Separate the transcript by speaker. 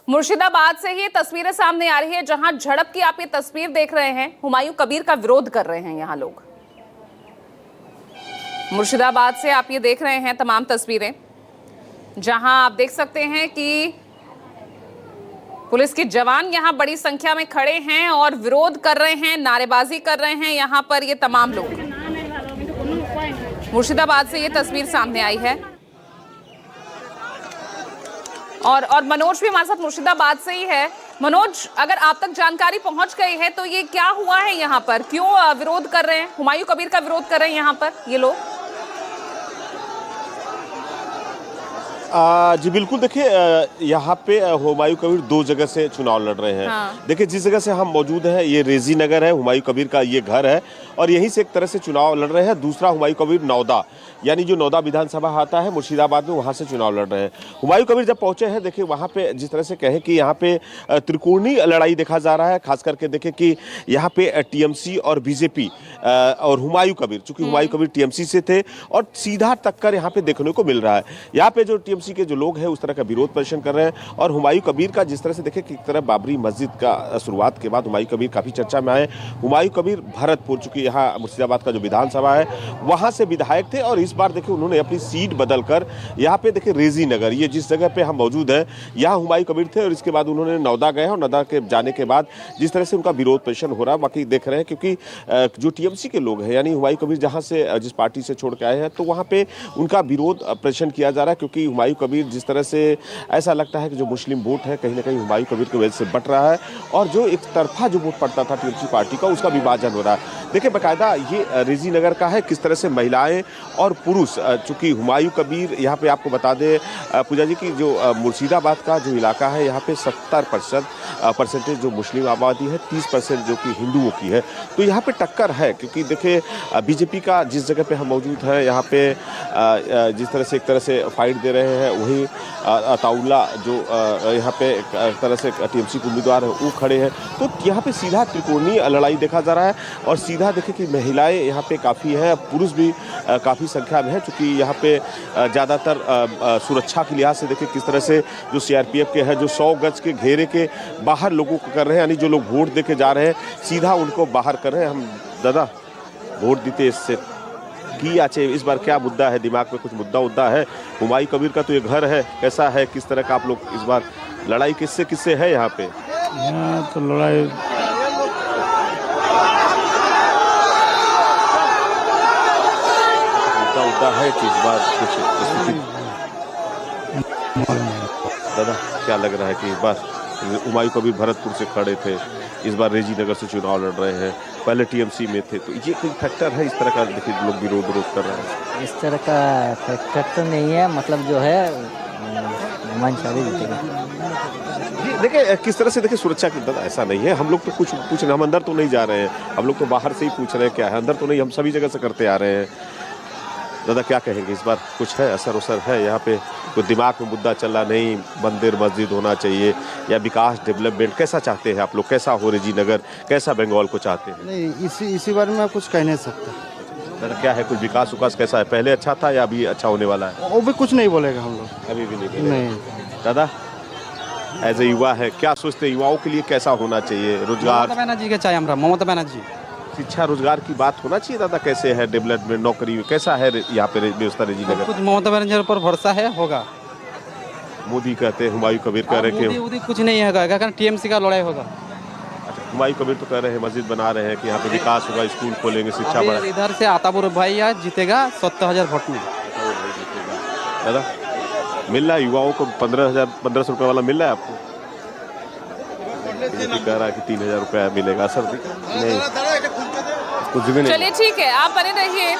Speaker 1: मुर्शिदाबाद से ही तस्वीरें सामने आ रही है, जहां झड़प की आप ये तस्वीर देख रहे हैं। हुमायूं कबीर का विरोध कर रहे हैं यहां लोग। मुर्शिदाबाद से आप ये देख रहे हैं तमाम तस्वीरें, जहां आप देख सकते हैं कि पुलिस के जवान यहां बड़ी संख्या में खड़े हैं और विरोध कर रहे हैं, नारेबाजी कर रहे हैं यहां पर ये तमाम लोग। मुर्शिदाबाद से ये तस्वीर सामने आई है और मनोज भी हमारे साथ मुर्शिदाबाद से ही है। मनोज, अगर आप तक जानकारी पहुंच गई है तो ये क्या हुआ है यहाँ पर, क्यों विरोध कर रहे हैं? हुमायूं कबीर का विरोध कर रहे हैं यहाँ पर ये लोग।
Speaker 2: जी बिल्कुल, देखिए यहाँ पे हुमायूं कबीर दो जगह से चुनाव लड़ रहे हैं।
Speaker 1: हाँ।
Speaker 2: देखिए जिस जगह से हम मौजूद हैं ये रेजी नगर है, हुमायूं कबीर का ये घर है और यहीं से एक तरह से चुनाव लड़ रहे हैं। दूसरा हुमायूं कबीर नौदा, यानी जो नौदा विधानसभा आता है मुर्शिदाबाद में, वहाँ से चुनाव लड़ रहे हैं। हुमायूं कबीर जब पहुंचे हैं, देखिए वहाँ पे जिस तरह से कहें कि यहाँ पे त्रिकोणीय लड़ाई देखा जा रहा है। खास करके देखें कि यहाँ पे टीएमसी और बीजेपी और हुमायूं कबीर, चूंकि हुमायूं कबीर टीएमसी से थे और सीधा टक्कर यहाँ पे देखने को मिल रहा है। यहाँ पे जो टीएमसी के जो लोग हैं उस तरह का विरोध प्रदर्शन कर रहे हैं और हुमायूं कबीर का जिस तरह से देखें कि एक तरह बाबरी मस्जिद का शुरुआत के बाद हुमायूं कबीर काफी चर्चा में आए। हुमायूं कबीर भरतपुर, चूंकि यहाँ मुर्शिदाबाद का जो विधानसभा है वहां से विधायक थे और इस बार देखिए उन्होंने अपनी सीट बदलकर यहाँ पे देखिए रेजी नगर, ये जिस जगह पे हम मौजूद हैं, यहाँ हुमायूं कबीर थे और इसके बाद उन्होंने नौदा गए और नौदा के जाने के बाद जिस तरह से उनका विरोध प्रदर्शन हो रहा है बाकी देख रहे हैं, क्योंकि जो टीएमसी के लोग हैं यानी हुमायूं कबीर जहाँ से जिस पार्टी से छोड़ के आए हैं तो वहाँ पे उनका विरोध प्रदर्शन किया जा रहा है। क्योंकि हुमायूं कबीर जिस तरह से ऐसा लगता है कि जो मुस्लिम वोट है कहीं ना कहीं हुमायूं कबीर की वजह से बट रहा है और जो एक तरफा जो वोट पड़ता था टीएमसी पार्टी का उसका विभाजन हो रहा है। देखिए बाकायदा ये रेजी नगर का है, किस तरह से महिलाएं और पुरुष, चूंकि हुमायूं कबीर यहाँ पे आपको बता दें पूजा जी की जो मुर्शिदाबाद का जो इलाका है यहाँ पे 70% जो मुस्लिम आबादी है, 30% जो कि हिंदुओं की है। तो यहाँ पे टक्कर है, क्योंकि देखिए बीजेपी का जिस जगह पे हम मौजूद हैं यहाँ पे जिस तरह से एक तरह से फाइट दे रहे हैं, वहीं अताउल्ला जो यहाँ पे एक तरह से टीएमसी के उम्मीदवार है वो खड़े हैं। तो यहाँ पे सीधा त्रिकोणीय लड़ाई देखा जा रहा है और सीधा देखें कि महिलाएं यहाँ पे काफ़ी है, पुरुष भी काफ़ी संख्या में है। चूँकि यहाँ पे ज़्यादातर सुरक्षा के लिहाज से देखें किस तरह से जो सीआरपीएफ के है जो 100 गज के घेरे के बाहर लोगों को कर रहे हैं, यानी जो लोग वोट दे के जा रहे हैं सीधा उनको बाहर कर रहे हैं। हम दादा वोट देते इससे की आचे, इस बार क्या मुद्दा है, दिमाग में कुछ मुद्दा है? हुमायूं कबीर का तो ये घर है, कैसा है, किस तरह का आप लोग इस बार लड़ाई किससे है यहाँ पे?
Speaker 3: यहाँ तो लड़ाई
Speaker 2: मुद्दा है कि इस बार कुछ दादा क्या लग रहा है कि इस बार हुमायूं कबीर भरतपुर से खड़े थे, इस बार रेजी नगर से चुनाव लड़ रहे हैं, पहले टीएमसी में थे, तो ये कोई फैक्टर है इस तरह का? देखिए लोग विरोध कर रहे हैं।
Speaker 4: इस तरह का फैक्टर तो नहीं है, मतलब जो है मंशाली जीतेगा।
Speaker 2: देखिए किस तरह से देखिए सुरक्षा की दादा ऐसा नहीं है, हम लोग तो कुछ पूछ रहे, हम अंदर तो नहीं जा रहे हैं, हम लोग तो बाहर से ही पूछ रहे हैं क्या है, अंदर तो नहीं, हम सभी जगह से करते आ रहे हैं। दादा क्या कहेंगे इस बार, कुछ है असर है यहाँ पे? कोई दिमाग में मुद्दा चल रहा, नहीं मंदिर मस्जिद होना चाहिए या विकास डेवलपमेंट, कैसा चाहते हैं आप लोग, कैसा हो रेजी नगर, कैसा बंगाल को चाहते हैं?
Speaker 5: नहीं, इसी बारे में कुछ कह नहीं सकता।
Speaker 2: दादा क्या है, कुछ विकास कैसा है, पहले अच्छा था या अभी अच्छा होने वाला है?
Speaker 5: वो भी कुछ नहीं बोलेगा हम लोग,
Speaker 2: अभी भी नहीं।
Speaker 5: नहीं।
Speaker 2: दादा एज ए युवा है, क्या सोचते हैं युवाओं के लिए कैसा होना चाहिए? रोजगार
Speaker 6: ममता बनर्जी के चाहिए, ममता बनर्जी।
Speaker 2: शिक्षा रोजगार की बात होना चाहिए दादा, कैसे है डेवलपमेंट, नौकरी कैसा है यहाँ पे व्यवस्था रेजी नगर?
Speaker 6: कुछ ममता बनर्जी पर भरोसा है, होगा।
Speaker 2: मोदी कहते हैं, हुमायूं कबीर कह रहे हैं
Speaker 6: मोदी कुछ नहीं होगा, कारण टीएमसी का लड़ाई होगा।
Speaker 2: अच्छा, हुमायूं कबीर तो कह रहे हैं मस्जिद बना रहे हैं कि यहाँ पे विकास होगा, स्कूल खोलेंगे, शिक्षा बढ़ा।
Speaker 6: इधर से आतापुर भाई जीतेगा 70,000 वोट में।
Speaker 2: दादा मिल रहा है युवाओं को 1500 रुपये वाला मिल रहा है आपको? कह रहा है कि 3000 रुपया मिलेगा, सर नहीं कुछ भी नहीं।
Speaker 1: चलिए ठीक है, आप बने रहिए।